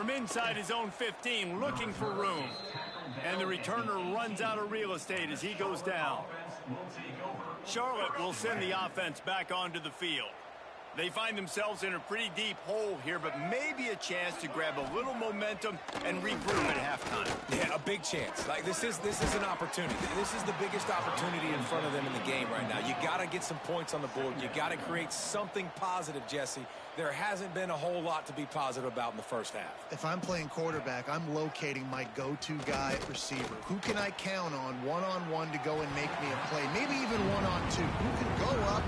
From inside his own 15, looking for room. And the returner runs out of real estate as he goes down. Charlotte will send the offense back onto the field. They find themselves in a pretty deep hole here, but maybe a chance to grab a little momentum and regroup at halftime. Yeah, a big chance. Like, this is an opportunity. This is the biggest opportunity in front of them in the game right now. You got to get some points on the board. You got to create something positive, Jesse. There hasn't been a whole lot to be positive about in the first half. If I'm playing quarterback, I'm locating my go-to guy at receiver. Who can I count on one-on-one to go and make me a play? Maybe even one-on-two. Who can go up,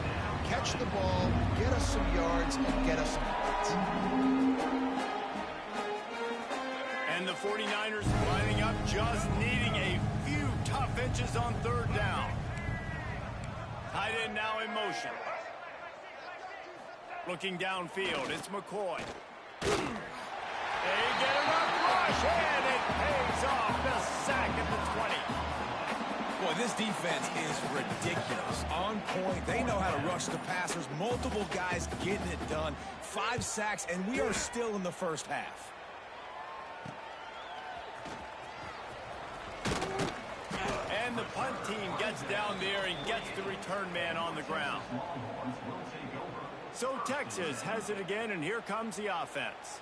catch the ball, get us some yards, and get us some points. And the 49ers lining up, just needing a few tough inches on third down. Tight end now in motion. Looking downfield, it's McCoy. They get a rough rush, and it pays off. The sack at the 20. Boy, this defense is ridiculous. On point. They know how to rush the passers. Multiple guys getting it done. 5 sacks, and we are still in the first half. And the punt team gets down there and gets the return man on the ground. So Texas has it again, and here comes the offense.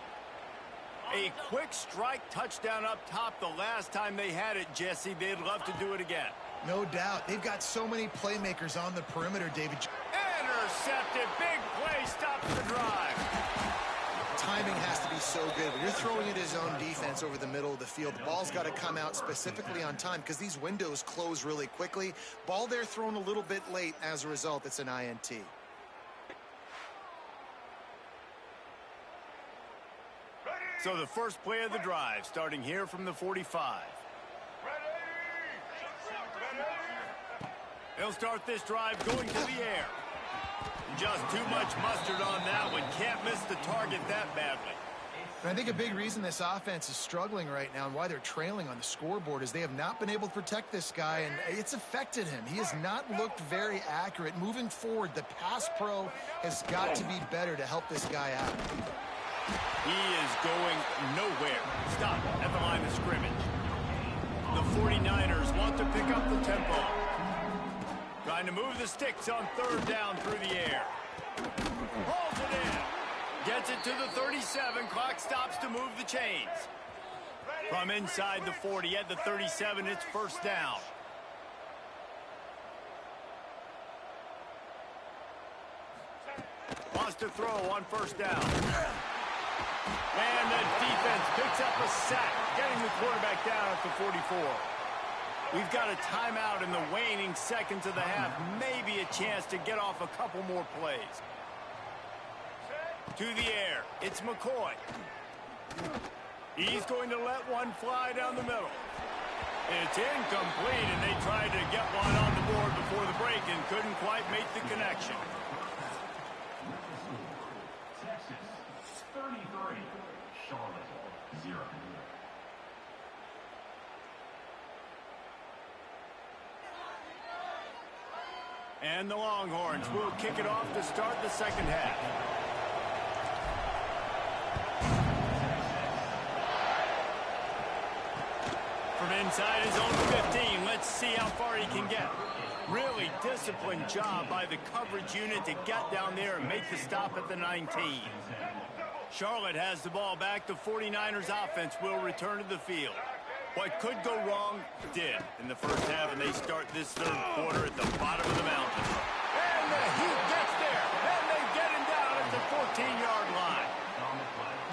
A quick strike touchdown up top the last time they had it, Jesse. They'd love to do it again. No doubt. They've got so many playmakers on the perimeter, David. Intercepted. Big play. Stops the drive. Timing has to be so good. When you're throwing at his own defense over the middle of the field, the ball's got to come out specifically on time because these windows close really quickly. Ball there thrown a little bit late. As a result, it's an INT. So the first play of the drive, starting here from the 45. They'll start this drive going to the air. Just too much mustard on that one. Can't miss the target that badly. And I think a big reason this offense is struggling right now and why they're trailing on the scoreboard is they have not been able to protect this guy, and it's affected him. He has not looked very accurate. Moving forward, the pass pro has got to be better to help this guy out. He is going nowhere. Stop at the line of scrimmage. The 49ers want to pick up the tempo. Trying to move the sticks on third down through the air. Holds it in. Gets it to the 37. Clock stops to move the chains. From inside the 40 at the 37, it's first down. Wants to throw on first down. And the defense picks up a sack, getting the quarterback down at the 44. We've got a timeout in the waning seconds of the half. Maybe a chance to get off a couple more plays. To the air, it's McCoy. He's going to let one fly down the middle. It's incomplete, and they tried to get one on the board before the break and couldn't quite make the connection. Texas 33, Charlotte 0. And the Longhorns will kick it off to start the second half. From inside his own 15, let's see how far he can get. Really disciplined job by the coverage unit to get down there and make the stop at the 19. Charlotte has the ball back. The 49ers offense will return to the field. What could go wrong did in the first half, and they start this third quarter at the bottom of the mountain. And the Heat gets there, and they get him down at the 14-yard line.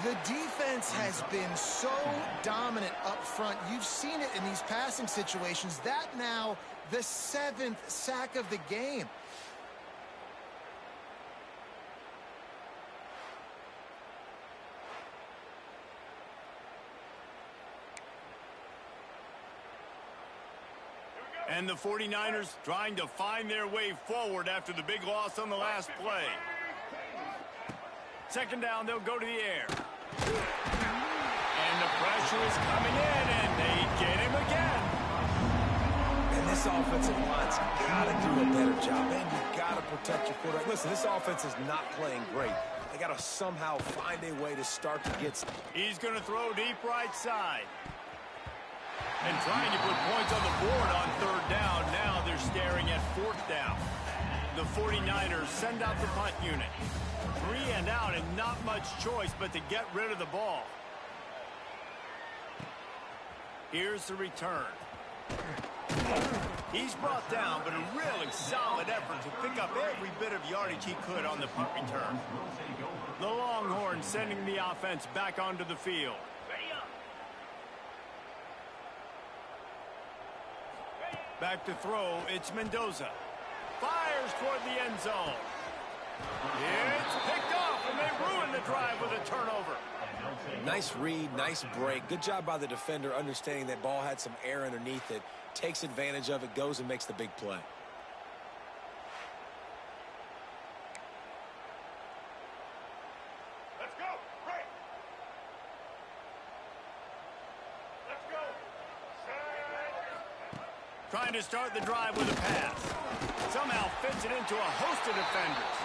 The defense has been so dominant up front. You've seen it in these passing situations. That now the 7th sack of the game. And the 49ers trying to find their way forward after the big loss on the last play. Second down, they'll go to the air. And the pressure is coming in, and they get him again. And this offensive line's got to do a better job. And you've got to protect your quarterback. Listen, this offense is not playing great. They got to somehow find a way to start to get some. He's going to throw deep right side. And trying to put points on the board on third down. Now they're staring at fourth down. The 49ers send out the punt unit. 3 and out and not much choice but to get rid of the ball. Here's the return. He's brought down, but a really solid effort to pick up every bit of yardage he could on the punt return. The Longhorns sending the offense back onto the field. Back to throw, it's Mendoza. Fires toward the end zone. It's picked off, and they ruin the drive with a turnover. Nice read, nice break. Good job by the defender understanding that ball had some air underneath it. Takes advantage of it, goes and makes the big play. Let's go. Right. Let's go. Trying to start the drive with a pass. Somehow fits it into a host of defenders.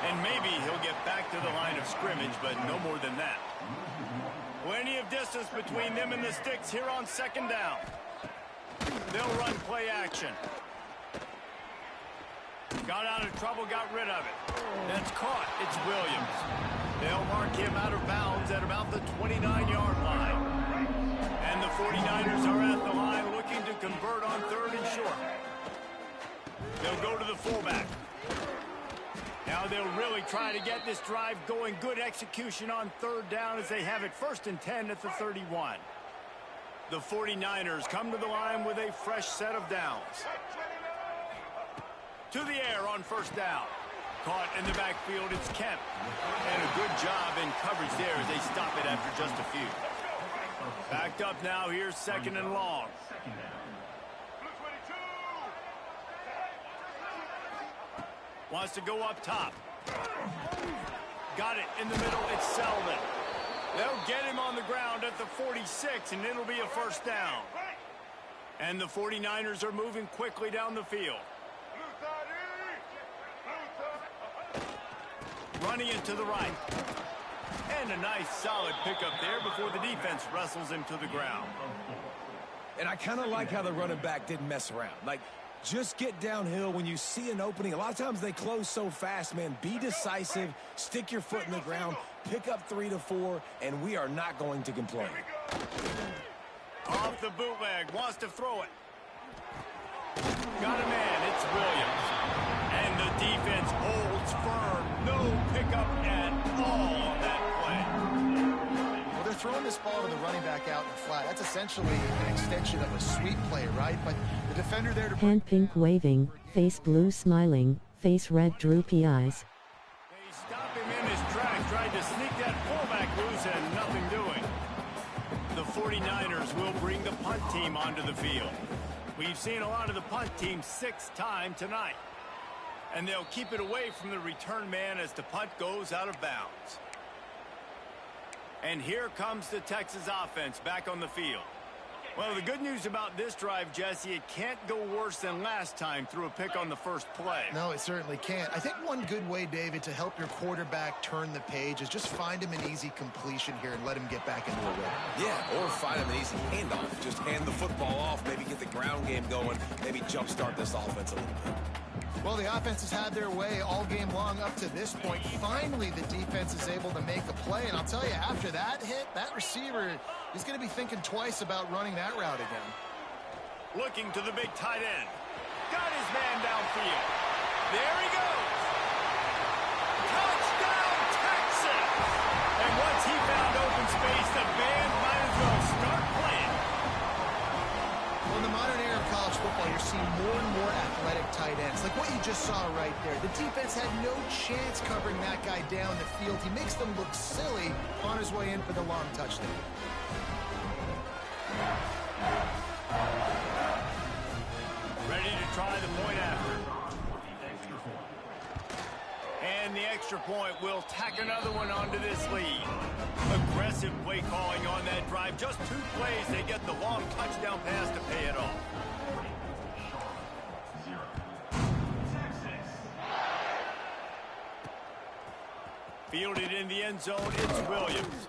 And maybe he'll get back to the line of scrimmage, but no more than that. Plenty of distance between them and the sticks here on second down. They'll run play action. Got out of trouble, got rid of it. That's caught. It's Williams. They'll mark him out of bounds at about the 29-yard line. And the 49ers are at the line looking to convert on third and short. They'll go to the fullback. Now they'll really try to get this drive going. Good execution on third down as they have it 1st and 10 at the 31. The 49ers come to the line with a fresh set of downs. To the air on first down. Caught in the backfield, it's Kemp. And a good job in coverage there as they stop it after just a few. Backed up now, here's 2nd and long. Wants to go up top. Got it in the middle, it's Selden. They'll get him on the ground at the 46, and it'll be a first down. And the 49ers are moving quickly down the field. Running it to the right. And a nice solid pickup there before the defense wrestles him to the ground. And I kind of like how the running back didn't mess around. Like, just get downhill when you see an opening. A lot of times they close so fast, man. Be decisive, stick your foot in the ground, pick up 3 to 4, and we are not going to complain. Off the bootleg, wants to throw it. Got a man, it's Williams. And the defense holds firm. No pickup at all on that play. Well, they're throwing this ball to the running back out in the flat. That's essentially an extension of a sweep play, right? But the defender there to... Hand pink waving, face blue smiling, face red droopy eyes. They stop him in his tracks, tried to sneak that fullback loose and nothing doing. The 49ers will bring the punt team onto the field. We've seen a lot of the punt team 6 times tonight. And they'll keep it away from the return man as the punt goes out of bounds. And here comes the Texas offense back on the field. Well, the good news about this drive, Jesse, it can't go worse than last time through a pick on the first play. No, it certainly can't. I think one good way, David, to help your quarterback turn the page is just find him an easy completion here and let him get back into a rhythm. Yeah, or find him an easy handoff. Just hand the football off, maybe get the ground game going, maybe jumpstart this offense a little bit. Well, the offense has had their way all game long up to this point. Finally, the defense is able to make a play. And I'll tell you, after that hit, that receiver is going to be thinking twice about running that route again. Looking to the big tight end. Got his man downfield. There he goes. Touchdown, Texas! And once he found open space, the band might as well start playing. Well, in the modern era of college football, you're seeing more and more athletic tight ends, like what you just saw right there. The defense had no chance covering that guy down the field. He makes them look silly on his way in for the long touchdown. Ready to try the point after. And the extra point will tack another one onto this lead. Aggressive play calling on that drive. Just 2 plays, they get the long touchdown pass to pay it off. Fielded in the end zone, it's Williams.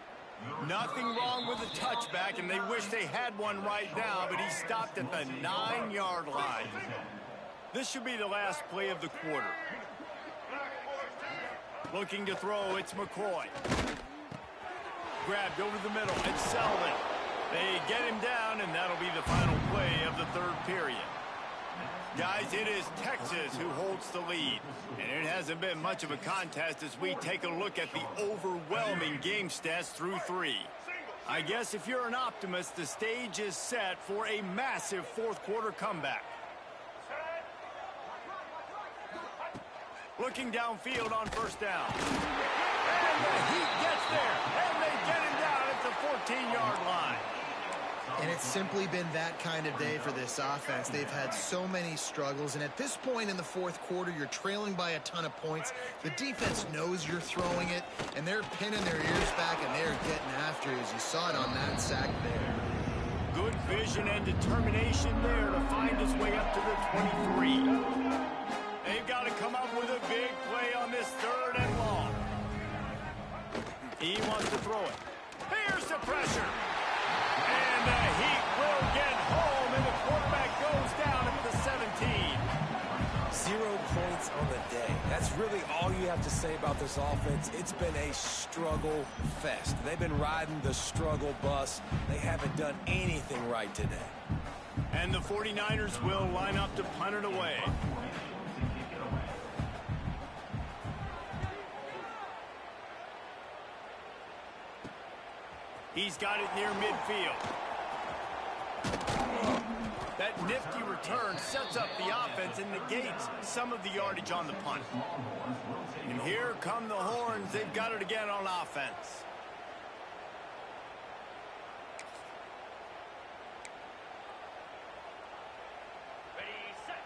Nothing wrong with the touchback, and they wish they had one right now, but he stopped at the 9-yard line. This should be the last play of the quarter. Looking to throw, it's McCoy. Grabbed over the middle, it's Selden. They get him down, and that'll be the final play of the third period. Guys, it is Texas who holds the lead, and it hasn't been much of a contest as we take a look at the overwhelming game stats through 3. I guess if you're an optimist, the stage is set for a massive fourth-quarter comeback. Looking downfield on first down. And the Heat gets there, and they get him down at the 14-yard line. And it's simply been that kind of day for this offense. They've had so many struggles, and at this point in the fourth quarter, you're trailing by a ton of points. The defense knows you're throwing it, and they're pinning their ears back, and they're getting after you, as you saw it on that sack there. Good vision and determination there to find his way up to the 23. They've got to come up with a big play on this third and long. He wants to throw it. Here's the pressure. And the Heat will get home, and the quarterback goes down at the 17. 0 points on the day. That's really all you have to say about this offense. It's been a struggle fest. They've been riding the struggle bus. They haven't done anything right today. And the 49ers will line up to punt it away. He's got it near midfield. That nifty return sets up the offense and negates some of the yardage on the punt. And here come the Horns. They've got it again on offense. Ready, set.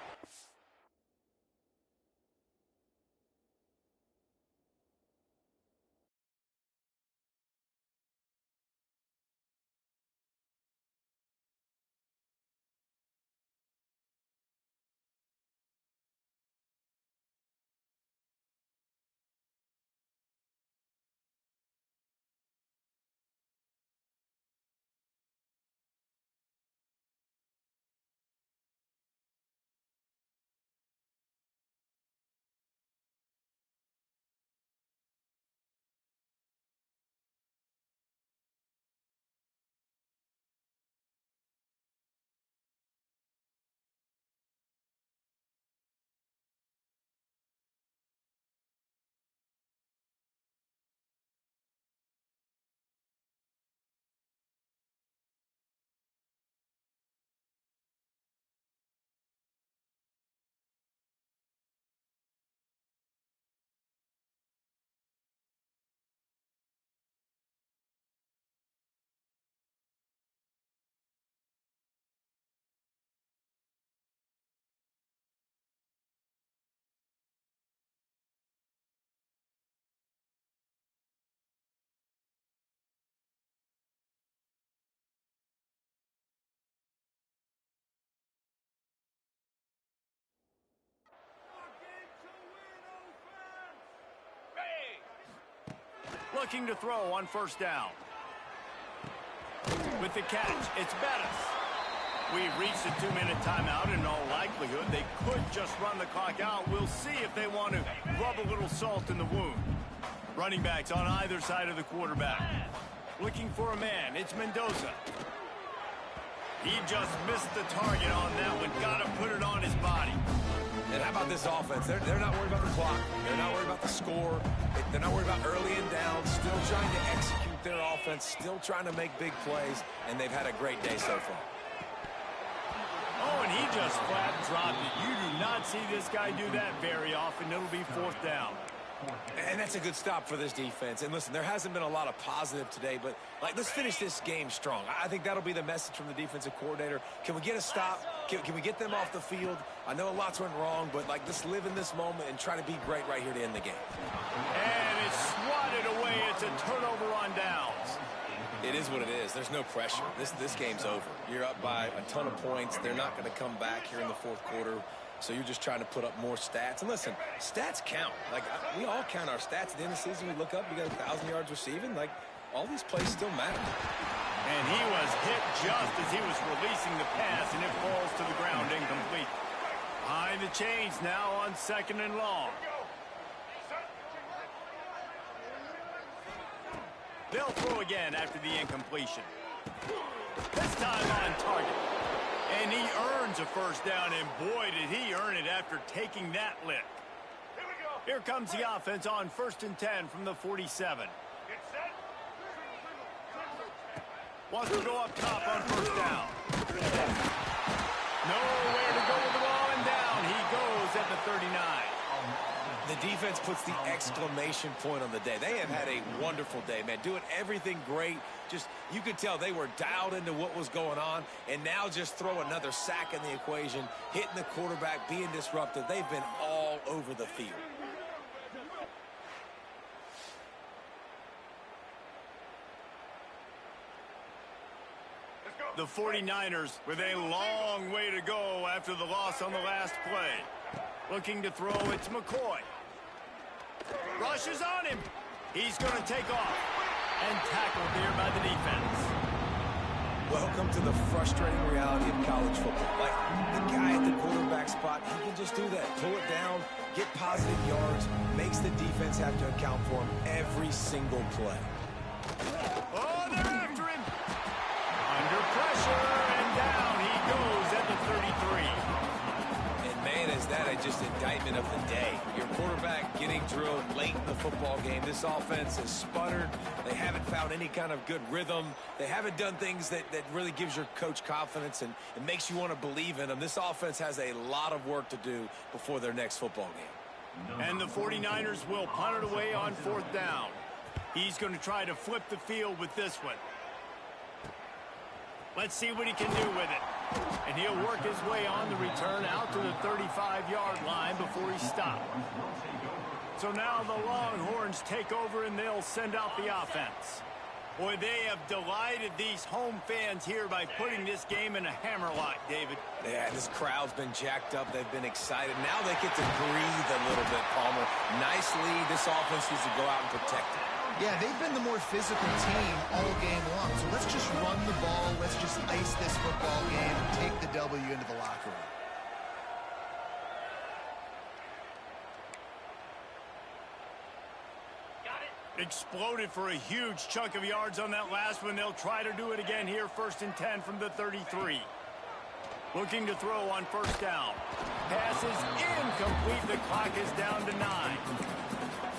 Looking to throw on first down. With the catch, it's Bettis. We've reached a 2-minute timeout. In all likelihood, they could just run the clock out. We'll see if they want to rub a little salt in the wound. Running backs on either side of the quarterback. Looking for a man, it's Mendoza. He just missed the target on that one. Got to put it on his body. And how about this offense? They're not worried about the clock. They're not worried about the score. They're not worried about early and down. Still trying to execute their offense. Still trying to make big plays. And they've had a great day so far. Oh, and he just flat dropped it. You do not see this guy do that very often. It'll be fourth down. And that's a good stop for this defense. And listen, there hasn't been a lot of positive today, but let's finish this game strong. I think that'll be the message from the defensive coordinator. Can we get a stop? Can we get them off the field? I know a lot's went wrong, but let's live in this moment and try to be great right here to end the game. And it's swatted away. It's a turnover on downs. It is what it is. There's no pressure. This game's over. You're up by a ton of points. They're not going to come back here in the fourth quarter. So you're just trying to put up more stats. And listen, stats count. Like, we all count our stats. At the end of the season, we look up, you got 1,000 yards receiving. Like, all these plays still matter. And he was hit just as he was releasing the pass, and it falls to the ground incomplete. Behind the chains now on 2nd and long. They'll throw again after the incompletion. This time on target. And he earns a first down, and boy, did he earn it after taking that lick. Here comes the offense on 1st and 10 from the 47. Wants to go up top on 1st down. Nowhere to go with the ball, and down he goes at the 39. The defense puts the exclamation point on the day. They have had a wonderful day, man. Doing everything great. Just, you could tell they were dialed into what was going on, and now just throw another sack in the equation, hitting the quarterback, being disruptive. They've been all over the field. The 49ers with a long way to go after the loss on the last play. Looking to throw, it's McCoy. Rushes on him. He's going to take off. And tackled there by the defense. Welcome to the frustrating reality of college football. Like, the guy at the quarterback spot, he can just do that. Pull it down, get positive yards, makes the defense have to account for him every single play. Oh, they're after him. Under pressure, and down he goes at the 33. And man, is that just indictment of the day. Your quarterback getting drilled late in the football game. This offense has sputtered. They haven't found any kind of good rhythm. They haven't done things that really gives your coach confidence and it makes you want to believe in them. This offense has a lot of work to do before their next football game. And the 49ers will punt it away on 4th down. He's going to try to flip the field with this one. Let's see what he can do with it. And he'll work his way on the return out to the 35-yard line before he stopped. So now the Longhorns take over and they'll send out the offense. Boy, they have delighted these home fans here by putting this game in a hammerlock, David. Yeah, this crowd's been jacked up. They've been excited. Now they get to breathe a little bit, Palmer. Nice lead. This offense needs to go out and protect it. Yeah, they've been the more physical team all game long. So let's just run the ball. Let's just ice this football game and take the W into the locker room. Exploded for a huge chunk of yards on that last one. They'll try to do it again here, 1st and 10 from the 33. Looking to throw on 1st down. Pass is incomplete. The clock is down to 9.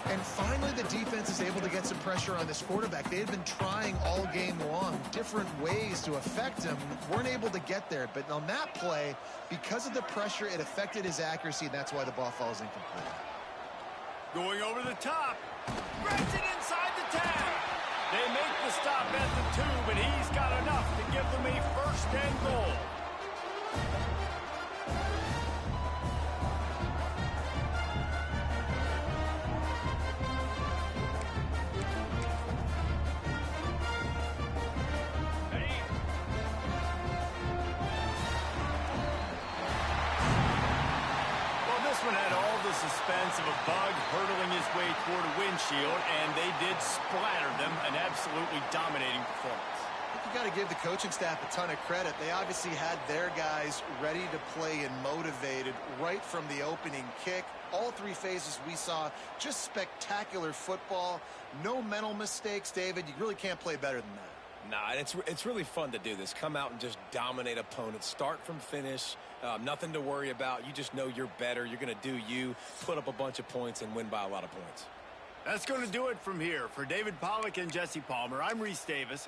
And finally, the defense is able to get some pressure on this quarterback. They had been trying all game long different ways to affect him. Weren't able to get there. But on that play, because of the pressure, it affected his accuracy, and that's why the ball falls incomplete. Going over the top. Grabs it inside the 10. They make the stop at the 2, but he's got enough to give them a 1st and goal. Suspense of a bug hurtling his way toward a windshield, and they did splatter them. An absolutely dominating performance. I think you got to give the coaching staff a ton of credit. They obviously had their guys ready to play and motivated right from the opening kick. All 3 phases we saw, just spectacular football. No mental mistakes, David. You really can't play better than that. Nah, it's really fun to do this. Come out and just dominate opponents. Start from finish. Nothing to worry about. You just know you're better. You're going to do you, put up a bunch of points, and win by a lot of points. That's going to do it from here. For David Pollack and Jesse Palmer, I'm Reese Davis.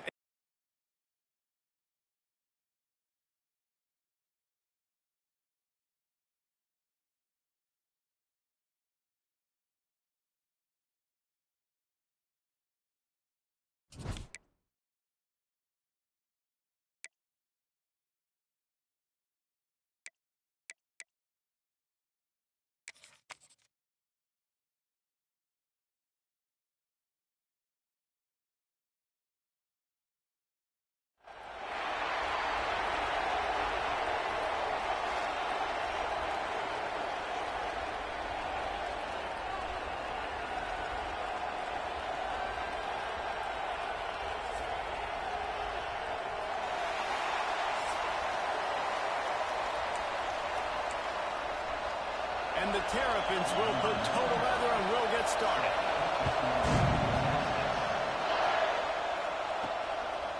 And the Terrapins will put total leather and will get started.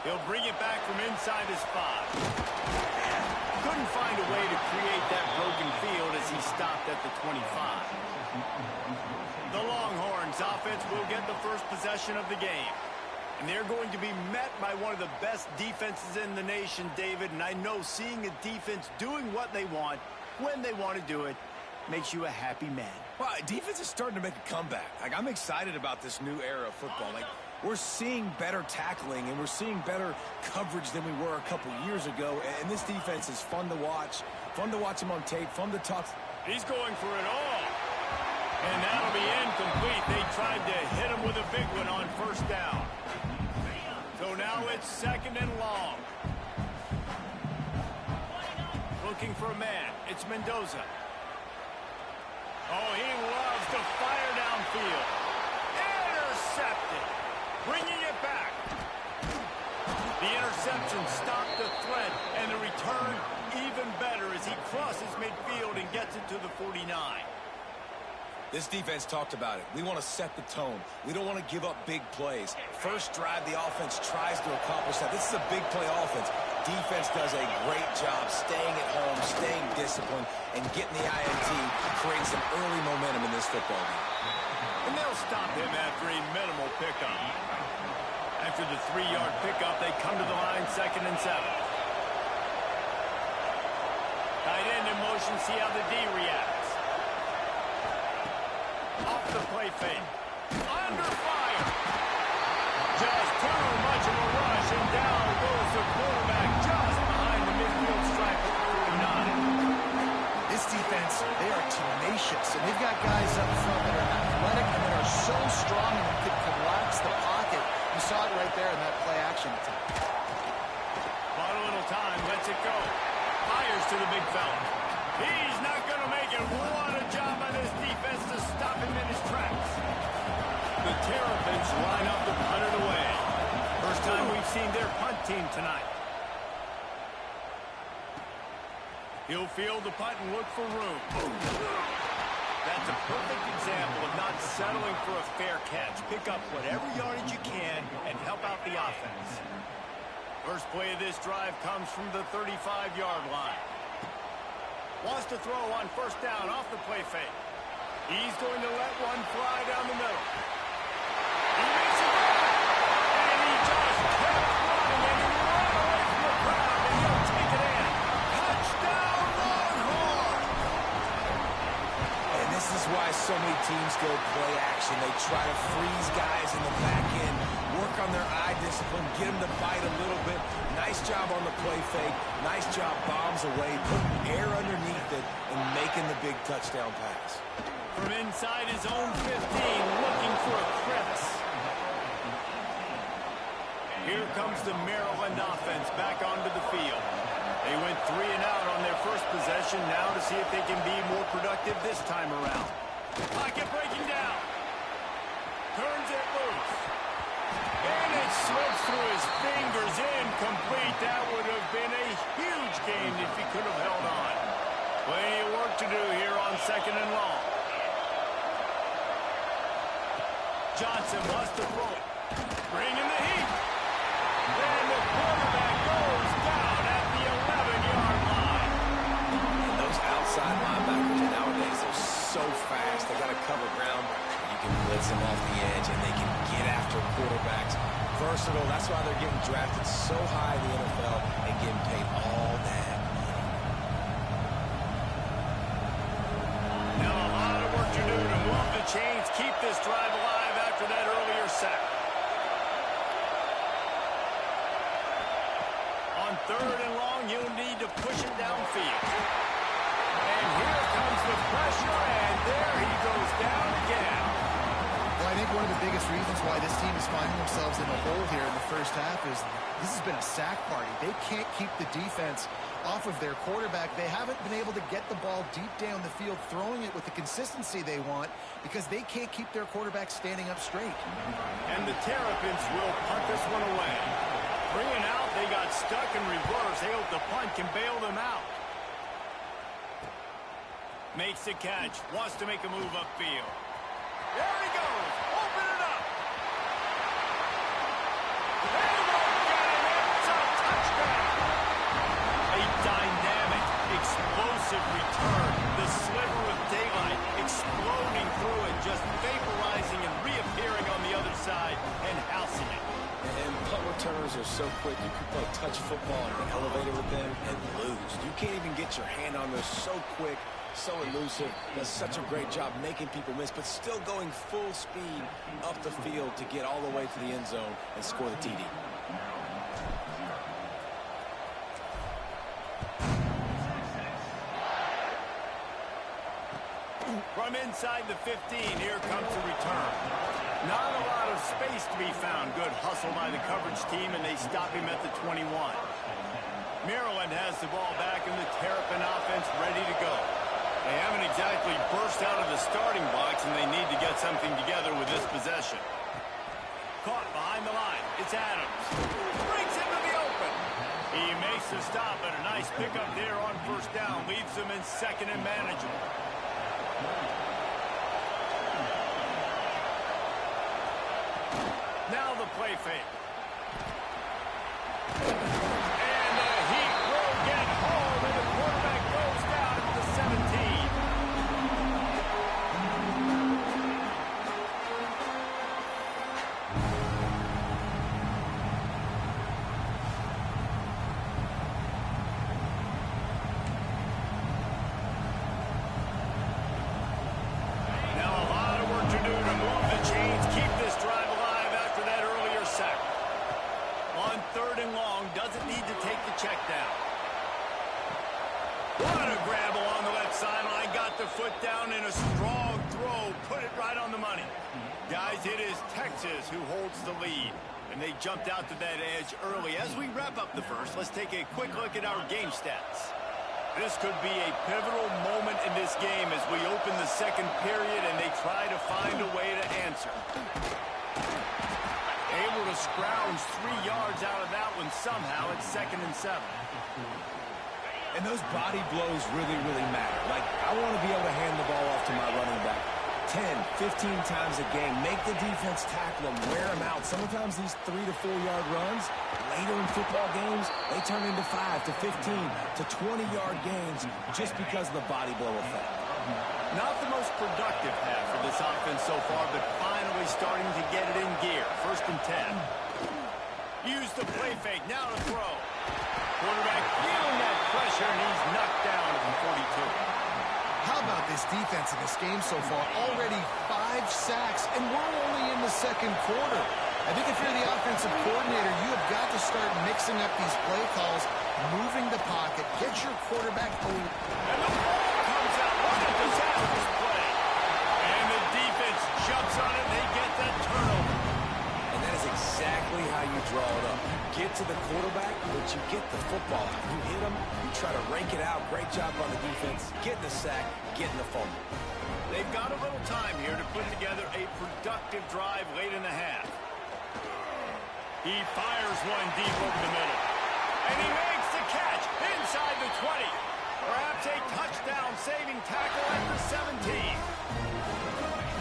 He'll bring it back from inside his 5. Couldn't find a way to create that broken field as he stopped at the 25. The Longhorns offense will get the first possession of the game. And they're going to be met by one of the best defenses in the nation, David. And I know seeing a defense doing what they want, when they want to do it, makes you a happy man. Well, defense is starting to make a comeback. Like, I'm excited about this new era of football. Like, we're seeing better tackling, and we're seeing better coverage than we were a couple years ago. And this defense is fun to watch them on tape, fun to talk. He's going for it all. And that'll be incomplete. They tried to hit him with a big one on first down. So now it's 2nd and long. Looking for a man. It's Mendoza. Oh, he loves to fire downfield. Intercepted. Bringing it back. The interception stopped the threat, and the return even better as he crosses midfield and gets it to the 49. This defense talked about it. We want to set the tone. We don't want to give up big plays. First drive, the offense tries to accomplish that. This is a big play offense. Defense does a great job staying at home, staying disciplined, and getting the INT, creating some early momentum in this football game. And they'll stop him after a minimal pickup. After the 3-yard pickup, they come to the line 2nd and 7. Tight end in motion, see how the D reacts. Off the play fake. Under fire. Just too much of a rush, and down goes the quarterback just behind the midfield stripe at 49. This defense, they are tenacious, and they've got guys up front that are athletic and that are so strong and that could collapse the pocket. You saw it right there in that play-action attack. Bought a little time, lets it go. Fires to the big fella. He's not going to make it. What a job by this defense to stop him in his tracks. The Terrapins line up to punt it away. First time we've seen their punt team tonight. He'll field the punt and look for room. That's a perfect example of not settling for a fair catch. Pick up whatever yardage you can and help out the offense. First play of this drive comes from the 35-yard line. Wants to throw on first down off the play fake. He's going to let one fly down the middle. He makes it back. And he just kept running, and he ran away from the crowd, and he'll take it in. Touchdown, Longhorn! And this is why so many teams go play action. They try to freeze guys in the back end, work on their eye discipline, get them to bite a little bit. Nice job on the play fake. Nice job bombs away, putting air underneath it, and making the big touchdown pass. From inside his own 15, looking for a crevice. Here comes the Maryland offense back onto the field. They went 3 and out on their first possession, now to see if they can be more productive this time around. Pocket breaking down. Turns it loose. And it slips through his fingers, incomplete. That would have been a huge gain if he could have held on. Plenty of work to do here on 2nd and long. Johnson wants to throw it. Bringing the heat. And the quarterback goes down at the 11-yard line. And those outside linebackers nowadays are so fast. They got to cover ground. You can blitz them off the edge, and they can get after quarterbacks. Versatile. That's why they're getting drafted so high in the NFL and getting paid all that money. Now a lot of work to do to move the chains, keep this drive alive after that earlier sack. On 3rd and long, you'll need to push it downfield. And here comes the pressure, and there he goes down again. Well, I think one of the biggest reasons why this team is finding themselves in a hole here in the first half is this has been a sack party. They can't keep the defense off of their quarterback. They haven't been able to get the ball deep down the field, throwing it with the consistency they want because they can't keep their quarterback standing up straight. And the Terrapins will punt this one away. 3 and out, they got stuck in reverse. They hope the punt can bail them out. Makes the catch. Wants to make a move upfield. There he goes. Open it up. They won't get him. It's a touchdown. A dynamic, explosive return. The sliver of daylight exploding through it, just vaporizing and reappearing on the other side and housing it. And punt returners are so quick. You can play touch football in an elevator with them and lose. You can't even get your hand on those. So quick, so elusive. Does such a great job making people miss, but still going full speed up the field to get all the way to the end zone and score the TD. From inside the 15, here comes the return. Not a lot of space to be found. Good hustle by the coverage team, and they stop him at the 21. Maryland has the ball back, and the Terrapin offense ready to go. They haven't exactly burst out of the starting box, and they need to get something together with this possession. Caught behind the line. It's Adams. Brings him to the open. He makes the stop, and a nice pickup there on first down. Leaves them in second and manageable. Now the play fake. And the Heat will get home, and the quarterback goes down at the 17. Now a lot of work to do to move the chains, keep this drive alive after that earlier sack. On third and long, doesn't need to take the check down. What a grab along the left sideline. Got the foot down in a strong throw. Put it right on the money. Guys, it is Texas who holds the lead. And they jumped out to that edge early. As we wrap up the first, let's take a quick look at our game stats. This could be a pivotal moment in this game as we open the second period and they try to find a way to answer. Able to scrounge 3 yards out of that one somehow. It's 2nd and 7. And those body blows really, really matter. Like, I want to be able to hand the ball off to my running back 10, 15 times a game. Make the defense tackle them, wear them out. Sometimes these 3 to 4 yard runs, later in football games, they turn into 5 to 15 to 20 yard gains just because of the body blow effect. Not the most productive half for this offense so far, but finally starting to get it in gear. 1st and 10. Use the play fake, now to throw. Quarterback feeling that pressure, and he's knocked down at the 42. How about this defense in this game so far? Already 5 sacks, and we're only in the second quarter. I think if you're the offensive coordinator, you have got to start mixing up these play calls, moving the pocket, get your quarterback over. And the ball comes out. What a disastrous play. And the defense jumps on it, and they get that turnover. And that is exactly how you draw it up. You get to the quarterback, but you get the football out. You hit him, you try to rake it out. Great job on the defense. Getting the sack, getting the fumble. They've got a little time here to put together a productive drive late in the half. He fires one deep over the middle. And he makes the catch inside the 20. Perhaps a touchdown-saving tackle at the 17.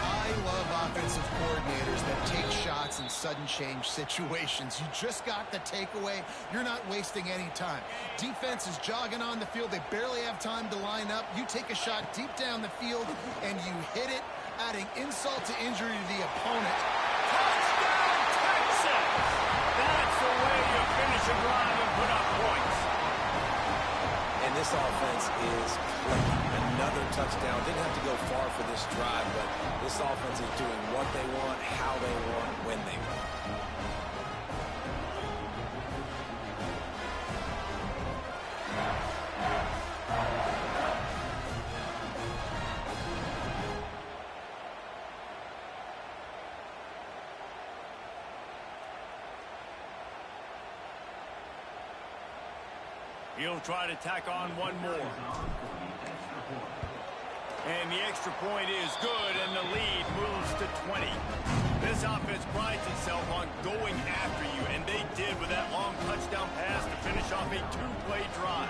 I love offensive coordinators that take shots in sudden change situations. You just got the takeaway. You're not wasting any time. Defense is jogging on the field. They barely have time to line up. You take a shot deep down the field, and you hit it, adding insult to injury to the opponent. Touchdown, Texas! That's the way you finish a drive and put up points. And this offense is clicking. Another touchdown. Didn't have to go far for this drive, but this offense is doing what they want, how they want, when they want. He'll try to tack on one more. And the extra point is good, and the lead moves to 20. This offense prides itself on going after you, and they did with that long touchdown pass to finish off a 2-play drive.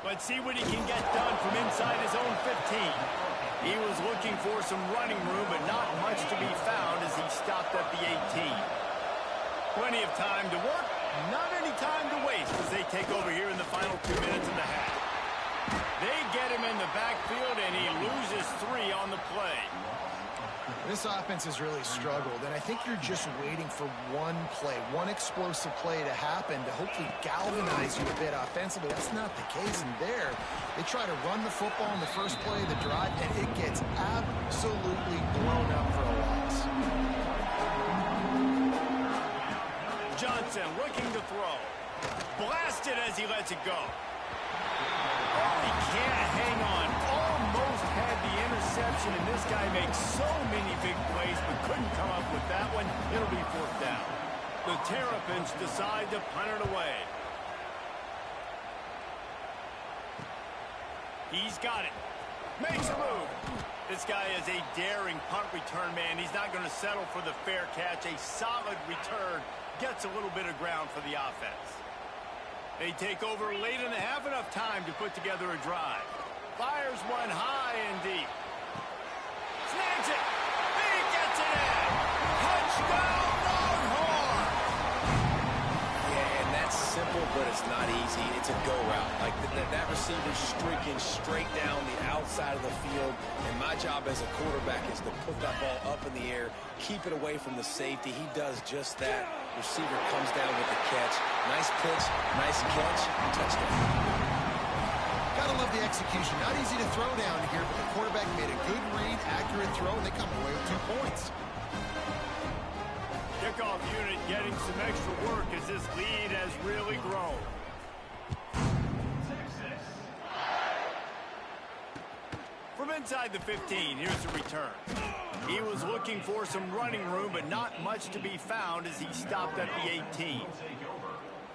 Let's see what he can get done from inside his own 15. He was looking for some running room, but not much to be found as he stopped at the 18. Plenty of time to work, not any time to waste as they take over here in the final 2 minutes of the half. They get him in the backfield, and he loses 3 on the play. This offense has really struggled, and I think you're just waiting for one play, one explosive play to happen to hopefully galvanize you a bit offensively. That's not the case in there. They try to run the football in the first play of the drive, and it gets absolutely blown up for a loss. Johnson looking to throw. Blasted as he lets it go. Oh, he can't hang on. Almost had the interception, and this guy makes so many big plays, but couldn't come up with that one. It'll be 4th down. The Terrapins decide to punt it away. He's got it. Makes a move. This guy is a daring punt return man. He's not going to settle for the fair catch. A solid return gets a little bit of ground for the offense. They take over late in the half, enough time to put together a drive. Fires one high and deep. Snags it. He gets it in. Touchdown, Longhorn. Yeah, and that's simple, but it's not easy. It's a go route. Like that receiver's streaking straight down the outside of the field, and my job as a quarterback is to put that ball up in the air, keep it away from the safety. He does just that. Receiver comes down with the catch. Nice pitch, nice catch, touchdown. Gotta love the execution. Not easy to throw down here, but the quarterback made a good read, accurate throw, and they come away with 2 points. Kickoff unit getting some extra work as this lead has really grown. From inside the 15, here's the return. He was looking for some running room, but not much to be found as he stopped at the 18.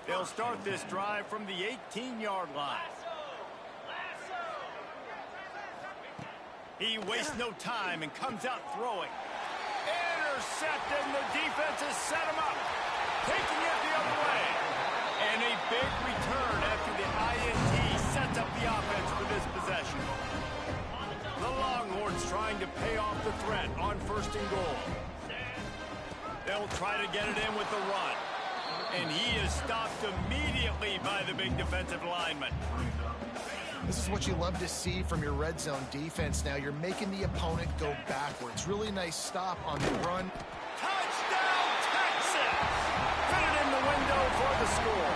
They'll start this drive from the 18-yard line. He wastes no time and comes out throwing. Intercepted, and the defense has set him up. Taking it the other way. And a big return after the INT sets up the offense for this possession. The Longhorns trying to pay off the threat on 1st and goal. They'll try to get it in with the run. And he is stopped immediately by the big defensive lineman. This is what you love to see from your red zone defense now. You're making the opponent go backwards. Really nice stop on the run. Touchdown, Texas! Fit it in the window for the score.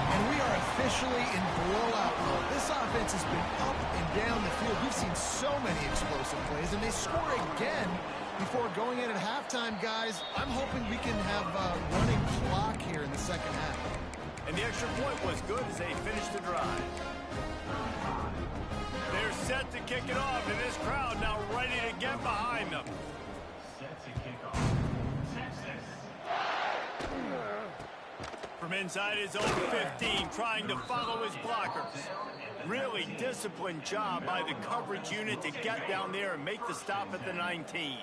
And we are officially in blowout mode. This offense has been up and down the field. We've seen so many explosive plays, and they score again before going in at halftime, guys. I'm hoping we can have a running clock here in the second half. And the extra point was good as they finished the drive. They're set to kick it off, and this crowd now ready to get behind them. Set to kick off. Texas. From inside his own 15, trying to follow his blockers. Really disciplined job by the coverage unit to get down there and make the stop at the 19.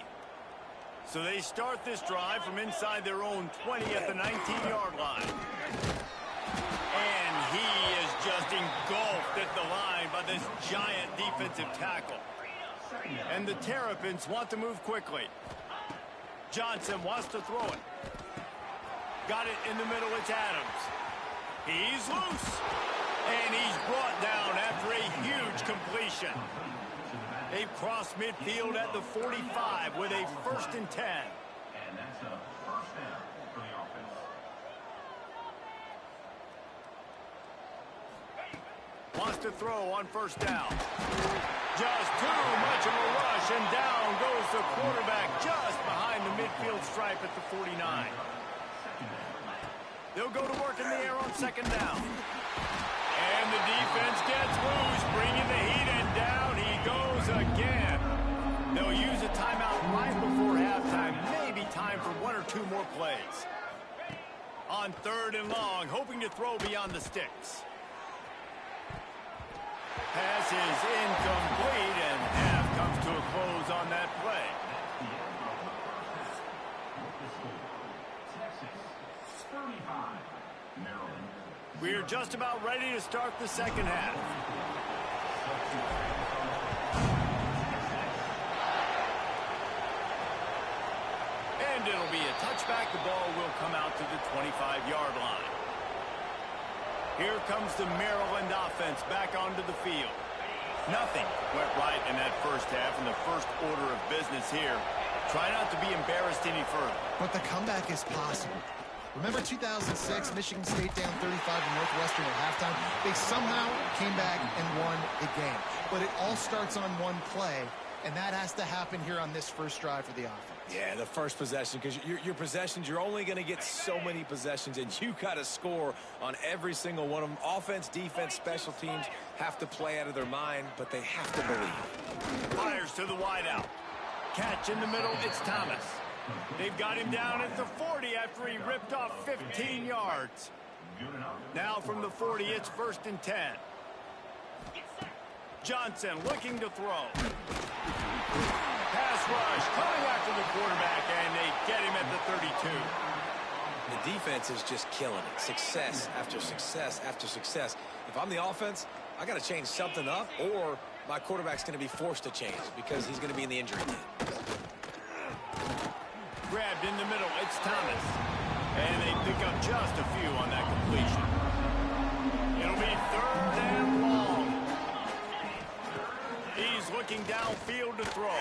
So they start this drive from inside their own 20 at the 19-yard line. And he is just engulfed at the line by this giant defensive tackle. And the Terrapins want to move quickly. Johnson wants to throw it. Got it in the middle, it's Adams. He's loose. And he's brought down after a huge completion. They've crossed midfield at the 45 with a 1st and 10. And that's a 1st down for the offense. Wants to throw on 1st down. Just too much of a rush, and down goes the quarterback just behind the midfield stripe at the 49. They'll go to work in the air on 2nd down. And the defense gets loose, bringing the heat, and down he goes again. They'll use a timeout right before halftime. Maybe time for 1 or 2 more plays. On 3rd and long, hoping to throw beyond the sticks. Pass is incomplete, and half comes to a close on that play. Texas 35, Maryland We are just about ready to start the second half. And it'll be a touchback. The ball will come out to the 25-yard line. Here comes the Maryland offense back onto the field. Nothing went right in that first half, and the first order of business here. Try not to be embarrassed any further. But the comeback is possible. Remember 2006, Michigan State down 35 to Northwestern at halftime? They somehow came back and won the game. But it all starts on one play, and that has to happen here on this first drive for the offense. Yeah, the first possession, because your possessions, you're only going to get so many possessions, and you got to score on every single one of them. Offense, defense, special teams have to play out of their mind, but they have to believe. Fires to the wideout. Catch in the middle, it's Thomas. They've got him down at the 40 after he ripped off 15 yards. Now from the 40, it's 1st and 10. Johnson looking to throw. Pass rush coming after the quarterback, and they get him at the 32. The defense is just killing it. Success after success after success. If I'm the offense, I got to change something up, or my quarterback's going to be forced to change because he's going to be in the injury team. Grabbed in the middle, it's Thomas. And they pick up just a few on that completion. It'll be 3rd and long. He's looking downfield to throw.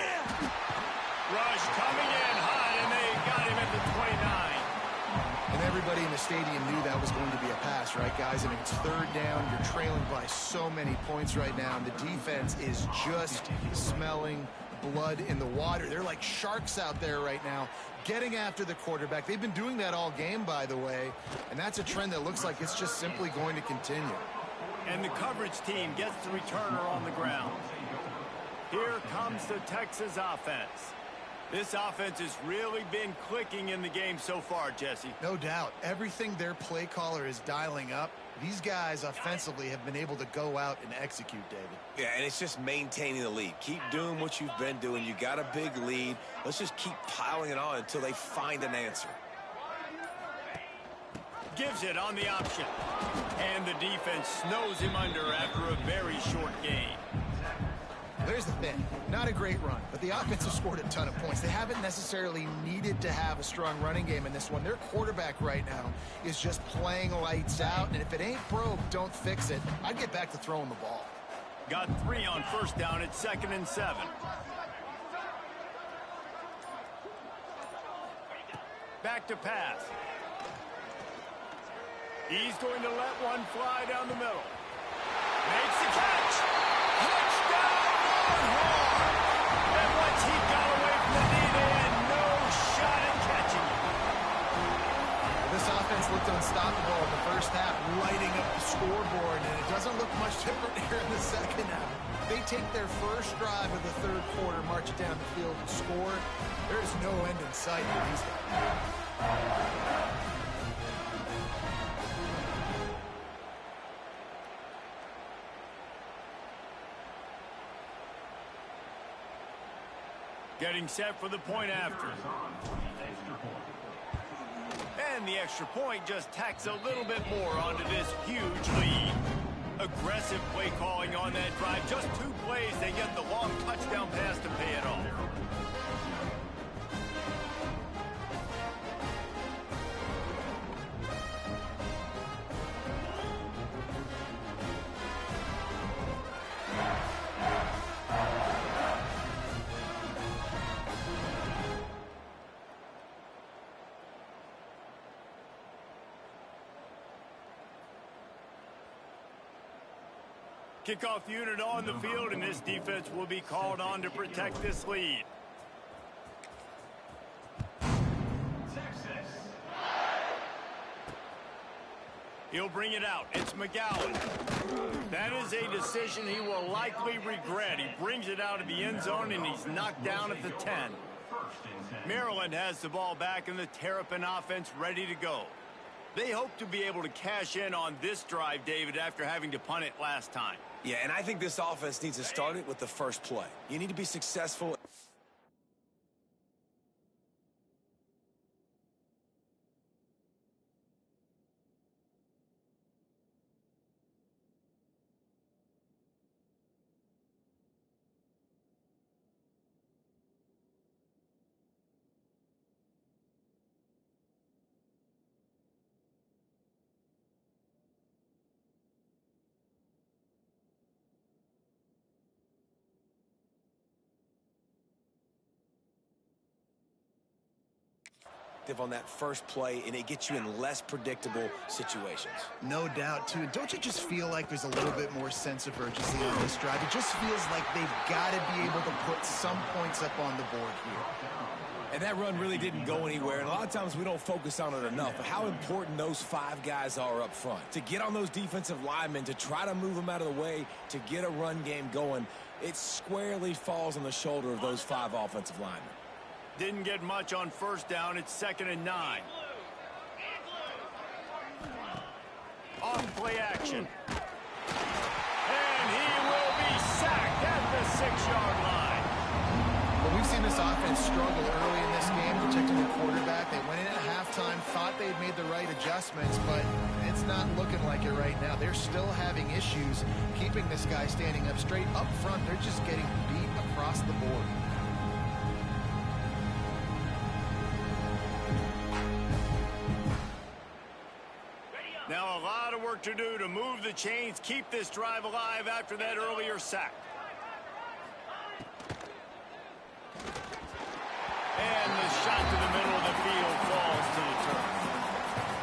Rush coming in high, and they got him at the 29. And everybody in the stadium knew that was going to be a pass, right, guys? I mean, it's 3rd down. You're trailing by so many points right now, and the defense is just smelling blood in the water. They're like sharks out there right now, getting after the quarterback. They've been doing that all game, by the way, and that's a trend that looks like it's just simply going to continue. And the coverage team gets the returner on the ground. Here comes the Texas offense. This offense has really been clicking in the game so far, Jesse. No doubt. Everything their play caller is dialing up, these guys offensively have been able to go out and execute, David. Yeah, and it's just maintaining the lead. Keep doing what you've been doing. You got a big lead. Let's just keep piling it on until they find an answer. Gives it on the option. And the defense snows him under after a very short game. There's the thing. Not a great run, but the offense has scored a ton of points. They haven't necessarily needed to have a strong running game in this one. Their quarterback right now is just playing lights out, and if it ain't broke, don't fix it. I'd get back to throwing the ball. Got 3 on 1st down at 2nd and 7. Back to pass. He's going to let one fly down the middle. Makes the catch. Touchdown, Longhorn! And once he got away from the knee, they had no shot at catching him. This offense looked unstoppable in the first half, lighting up the scoreboard, and it doesn't look much different here in the second half. They take their first drive of the 3rd quarter, march it down the field, and score. There's no end in sight for these guys. Getting set for the point after. And the extra point just tacks a little bit more onto this huge lead. Aggressive play calling on that drive. Just 2 plays, they get the long touchdown pass to pay it off. Kickoff unit on the field, and this defense will be called on to protect this lead. He'll bring it out. It's McGowan. That is a decision he will likely regret. He brings it out of the end zone, and he's knocked down at the 10. Maryland has the ball back, and the Terrapin offense ready to go. They hope to be able to cash in on this drive, David, after having to punt it last time. Yeah, and I think this offense needs to start it with the first play. You need to be successful. effective on that first play, and it gets you in less predictable situations. No doubt, too. Don't you just feel like there's a little bit more sense of urgency on this drive? It just feels like they've got to be able to put some points up on the board here. And that run really didn't go anywhere, and a lot of times we don't focus on it enough, but how important those 5 guys are up front. To get on those defensive linemen, to try to move them out of the way, to get a run game going, it squarely falls on the shoulder of those 5 offensive linemen. Didn't get much on first down. It's 2nd and 9. Off play action. And he will be sacked at the 6-yard line. Well, we've seen this offense struggle early in this game, protecting the quarterback. They went in at halftime, thought they'd made the right adjustments, but it's not looking like it right now. They're still having issues keeping this guy standing up straight. Up front, they're just getting beat across the board. Now a lot of work to do to move the chains, keep this drive alive after that earlier sack. And the shot to the middle of the field falls to the turf.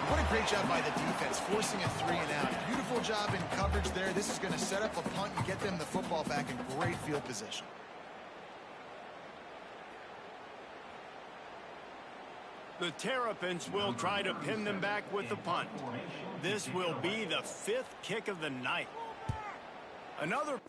What a great job by the defense, forcing a 3 and out. Beautiful job in coverage there. This is going to set up a punt and get them the football back in great field position. The Terrapins will try to pin them back with the punt. This will be the 5th kick of the night. Another...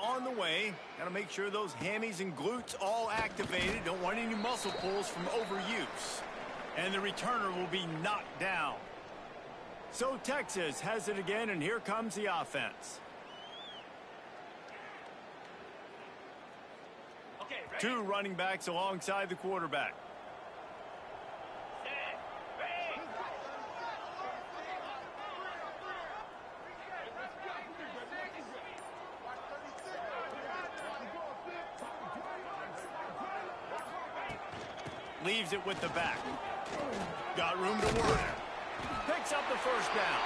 on the way. Got to make sure those hammies and glutes all activated. Don't want any muscle pulls from overuse. And the returner will be knocked down. So Texas has it again, and here comes the offense. Okay, ready? 2 running backs alongside the quarterback. Leaves it with the back. Got room to work. Picks up the first down.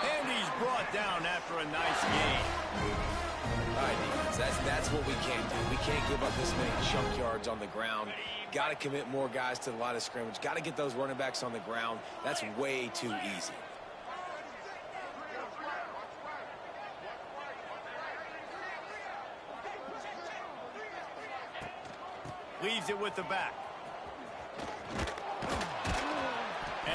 And he's brought down after a nice gain. All right, defense, that's what we can't do. We can't give up this many chunk yards on the ground. Got to commit more guys to the line of scrimmage. Got to get those running backs on the ground. That's way too easy. Leaves it with the back.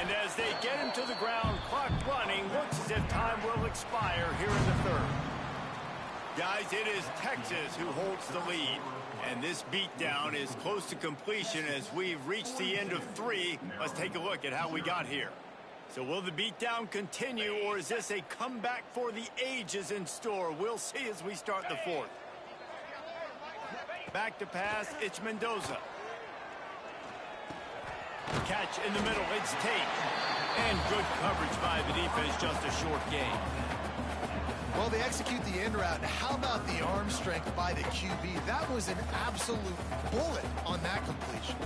And as they get him to the ground, clock running, looks as if time will expire here in the third. Guys, it is Texas who holds the lead. And this beatdown is close to completion as we've reached the end of 3. Let's take a look at how we got here. So will the beatdown continue, or is this a comeback for the ages in store? We'll see as we start the fourth. Back to pass, it's Mendoza. Catch in the middle, it's Tate. And good coverage by the defense, just a short gain. Well, they execute the end route. How about the arm strength by the QB? That was an absolute bullet on that completion.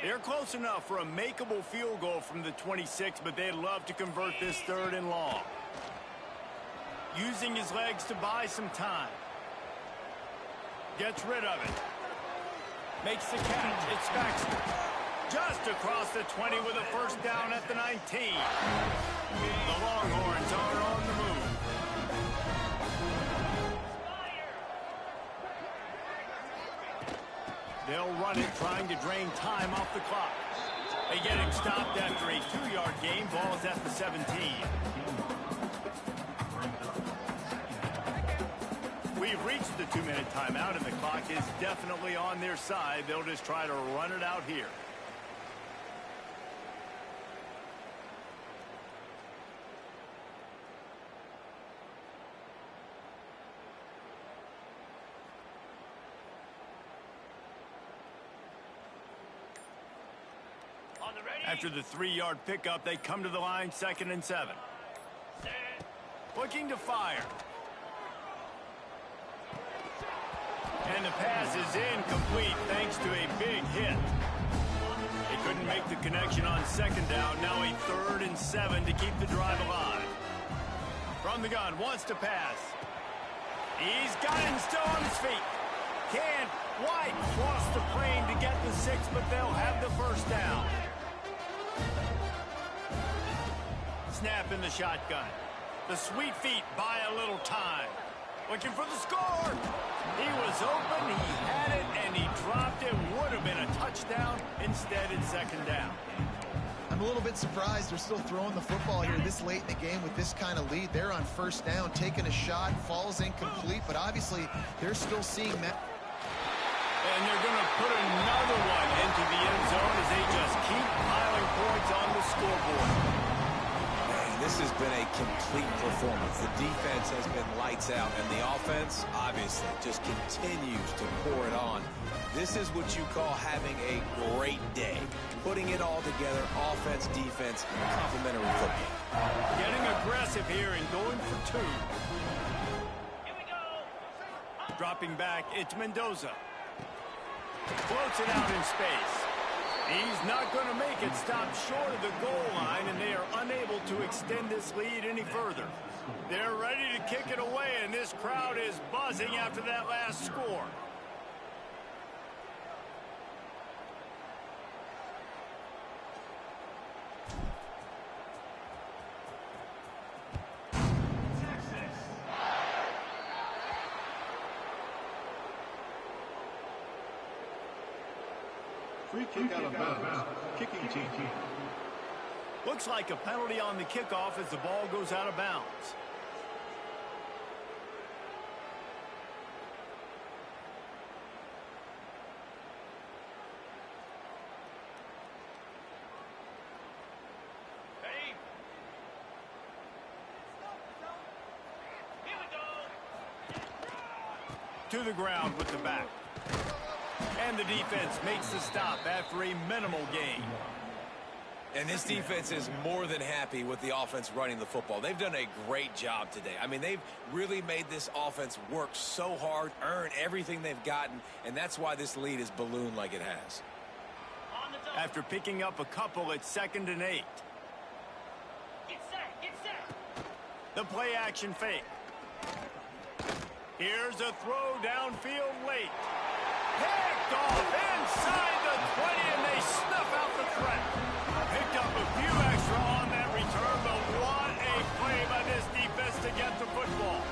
They're close enough for a makeable field goal from the 26, but they'd love to convert this 3rd and long. Using his legs to buy some time. Gets rid of it. Makes the catch. It's Baxter. Just across the 20 with a first down at the 19. The Longhorns are on the move. They'll run it, trying to drain time off the clock. They get him stopped after a 2-yard gain. Ball is at the 17. We've reached the 2-minute timeout, and the clock is definitely on their side. They'll just try to run it out here. After the 3-yard pickup, they come to the line, 2nd and 7. Looking to fire. And the pass is incomplete thanks to a big hit. They couldn't make the connection on 2nd down. Now a 3rd and 7 to keep the drive alive. From the gun, wants to pass. He's got him still on his feet. Can't quite cross the plane to get the 6, but they'll have the first down. Snap in the shotgun. The sweet feet buy a little time. Looking for the score. He was open, he had it, and he dropped it. Would have been a touchdown. Instead, it's 2nd down. I'm a little bit surprised they're still throwing the football here this late in the game with this kind of lead. They're on 1st down, taking a shot, falls incomplete, but obviously they're still seeing that. And they're going to put another one into the end zone as they just keep piling points on the scoreboard. This has been a complete performance. The defense has been lights out, and the offense, obviously, just continues to pour it on. This is what you call having a great day. Putting it all together, offense, defense, complementary football. Getting aggressive here and going for 2. Here we go. Dropping back, it's Mendoza. Floats it out in space. He's not going to make it. Stop short of the goal line, and they are unable to extend this lead any further. They're ready to kick it away, and this crowd is buzzing after that last score. Free kick out of bounds. Kicking team. Looks like a penalty on the kickoff as the ball goes out of bounds. Ready? Here we go. To the ground with the back. And the defense makes the stop after a minimal gain. And this defense is more than happy with the offense running the football. They've done a great job today. I mean, they've really made this offense work so hard, earn everything they've gotten, and that's why this lead is ballooned like it has. After picking up a couple, it's 2nd and 8. Get set. The play action fake. Here's a throw downfield late. Picked off inside the 20, and they snuff out the threat. Picked up a few extra on that return, but what a play by this defense to get the football.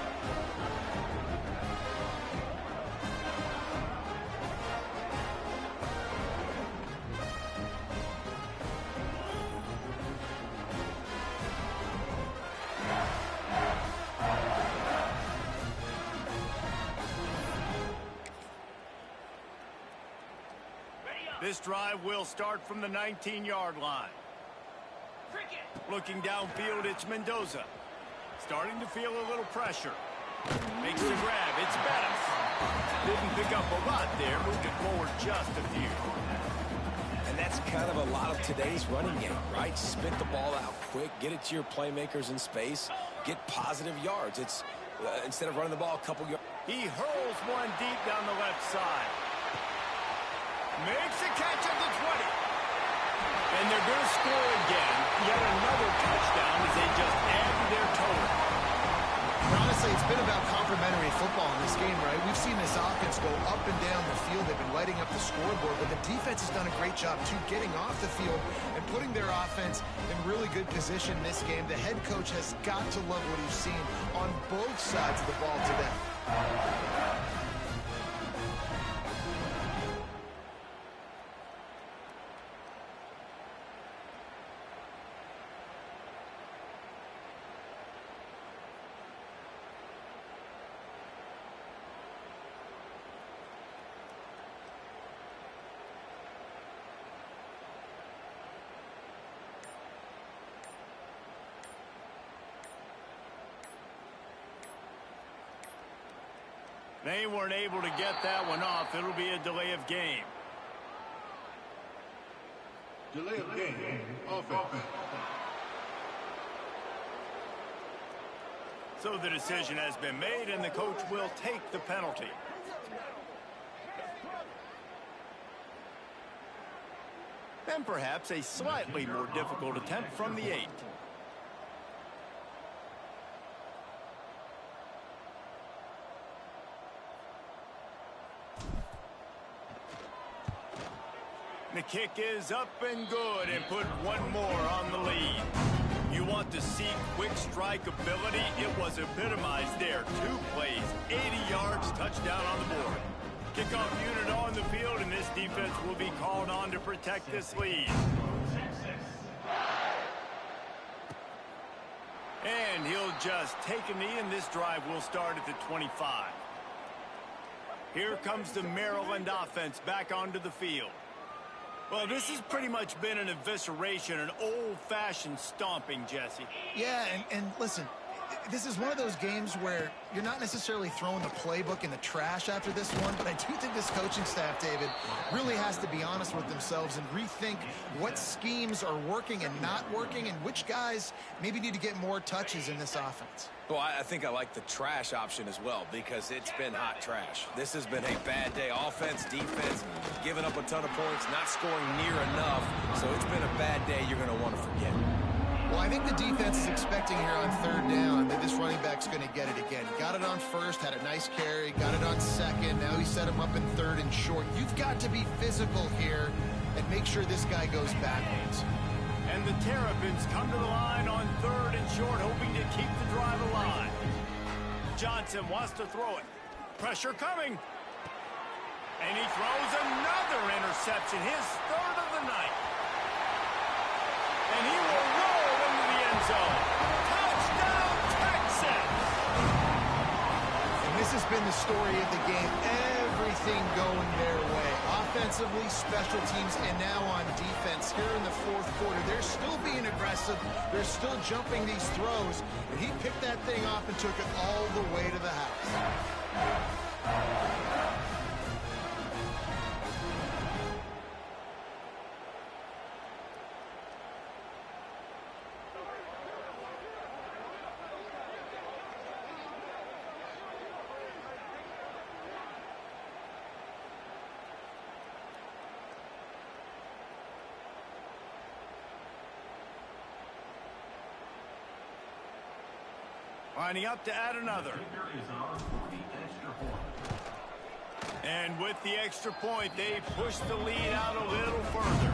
This drive will start from the 19-yard line. Cricket. Looking downfield, it's Mendoza. Starting to feel a little pressure. Makes the grab. It's Bettis. Didn't pick up a lot there. Moved it forward just a few. And that's kind of a lot of today's running game, right? Spit the ball out quick, get it to your playmakers in space, get positive yards. It's instead of running the ball a couple yards. He hurls one deep down the left side. Makes a catch at the 20. And they're going to score again. Yet another touchdown as they just add to their total. Honestly, it's been about complementary football in this game, right? We've seen this offense go up and down the field. They've been lighting up the scoreboard, but the defense has done a great job, too, getting off the field and putting their offense in really good position in this game. The head coach has got to love what he's seen on both sides of the ball today. They weren't able to get that one off. It'll be a delay of game. Delay of game. Offense. So the decision has been made, and the coach will take the penalty. And perhaps a slightly more difficult attempt from the 8. The kick is up and good, and put one more on the lead. You want to see quick strike ability? It was epitomized there. 2 plays, 80 yards, touchdown on the board. Kickoff unit on the field, and this defense will be called on to protect this lead. And he'll just take a knee, and this drive will start at the 25. Here comes the Maryland offense back onto the field. Well, this has pretty much been an evisceration, an old-fashioned stomping, Jesse. Yeah, and listen, this is one of those games where you're not necessarily throwing the playbook in the trash after this one, but I do think this coaching staff, David, really has to be honest with themselves and rethink what schemes are working and not working and which guys maybe need to get more touches in this offense. Well, I think I like the trash option as well because it's been hot trash. This has been a bad day. Offense, defense, giving up a ton of points, not scoring near enough. So it's been a bad day you're going to want to forget. Well, I think the defense is expecting here on 3rd down that this running back's going to get it again. Got it on 1st, had a nice carry, got it on 2nd. Now he set him up in 3rd and short. You've got to be physical here and make sure this guy goes backwards. And the Terrapins come to the line on 3rd and short, hoping to keep the drive alive. Johnson wants to throw it. Pressure coming. And he throws another interception, his 3rd of the night. And he will roll into the end zone. Touchdown, Texas! And this has been the story of the game. Everything going their way. Offensively, special teams, and now on defense. Here in the 4th quarter, they're still being aggressive. They're still jumping these throws. And he picked that thing off and took it all the way to the house. Lining up to add another. And with the extra point, they push the lead out a little further.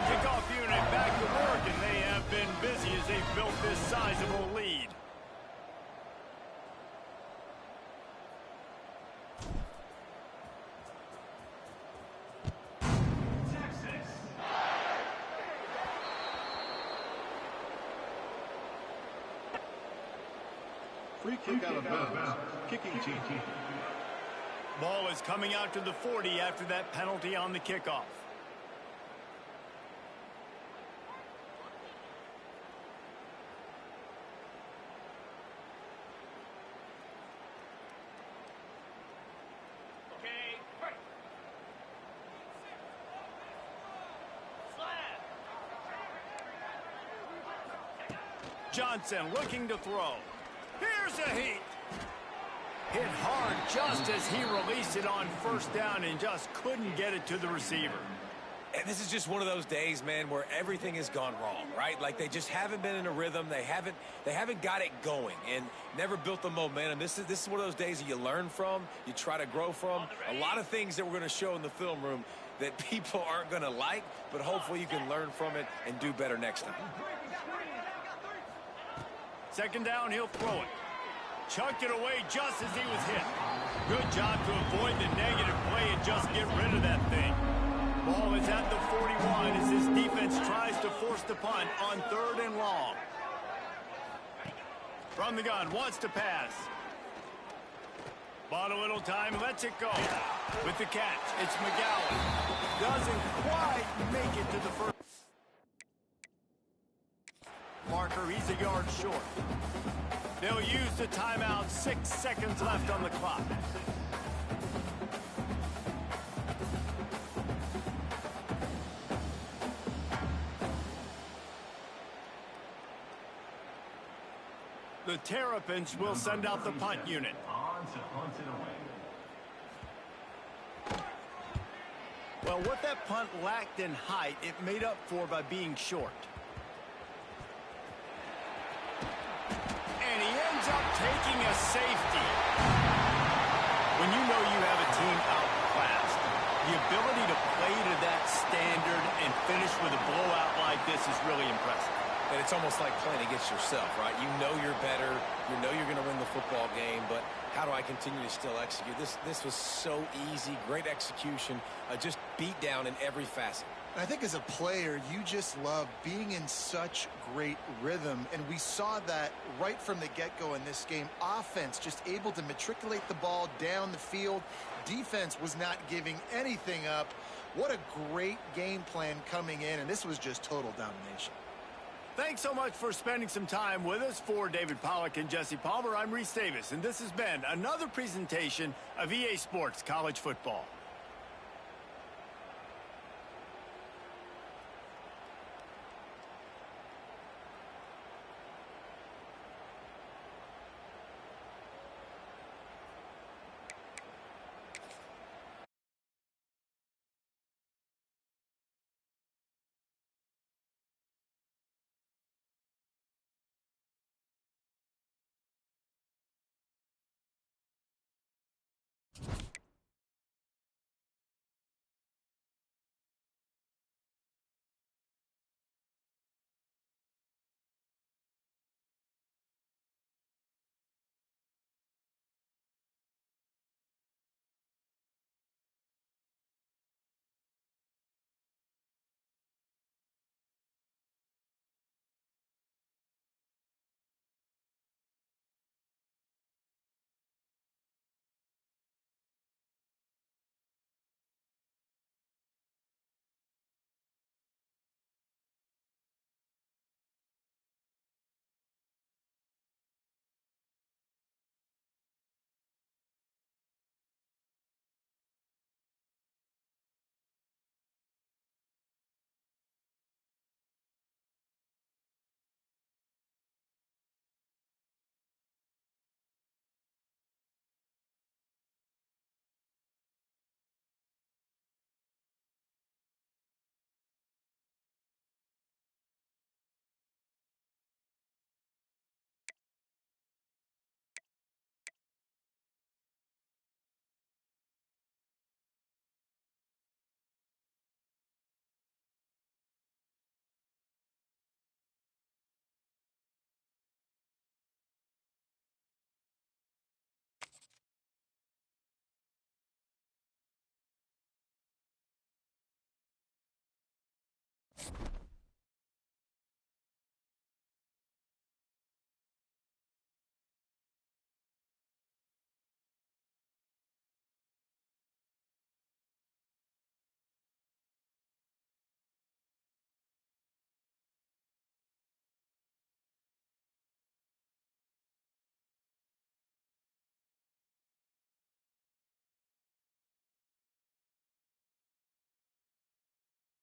Kickoff unit back to work, and they have been busy as they've built this sizable lead. Free kick out of bounds. Kicking team. Ball is coming out to the 40 after that penalty on the kickoff. Okay. Slap. Johnson looking to throw. Here's a heat. Hit hard just as he released it on first down and just couldn't get it to the receiver. And this is just one of those days, man, where everything has gone wrong, right? Like they just haven't been in a rhythm. They haven't got it going and never built the momentum. This is one of those days that you learn from, you try to grow from. A lot of things that we're going to show in the film room that people aren't going to like, but hopefully you can learn from it and do better next time. Second down, he'll throw it. Chucked it away just as he was hit. Good job to avoid the negative play and just get rid of that thing. Ball is at the 41 as his defense tries to force the punt on 3rd and long. From the gun, wants to pass. Bought a little time, lets it go. With the catch, it's McGowan. Doesn't quite make it to the first marker. He's a yard short. They'll use the timeout. 6 seconds left on the clock. The Terrapins will send out the punt unit. On to punt it away. Well, what that punt lacked in height, it made up for by being short. And he ends up taking a safety. When you know you have a team outclassed, the ability to play to that standard and finish with a blowout like this is really impressive. And it's almost like playing against yourself, right? You know you're better. You know you're going to win the football game, but how do I continue to still execute? This was so easy, great execution, just beat down in every facet. I think as a player, you just love being in such great rhythm, and we saw that right from the get-go in this game. Offense just able to matriculate the ball down the field. Defense was not giving anything up. What a great game plan coming in, and this was just total domination. Thanks so much for spending some time with us. For David Pollack and Jesse Palmer, I'm Reese Davis, and this has been another presentation of EA Sports College Football.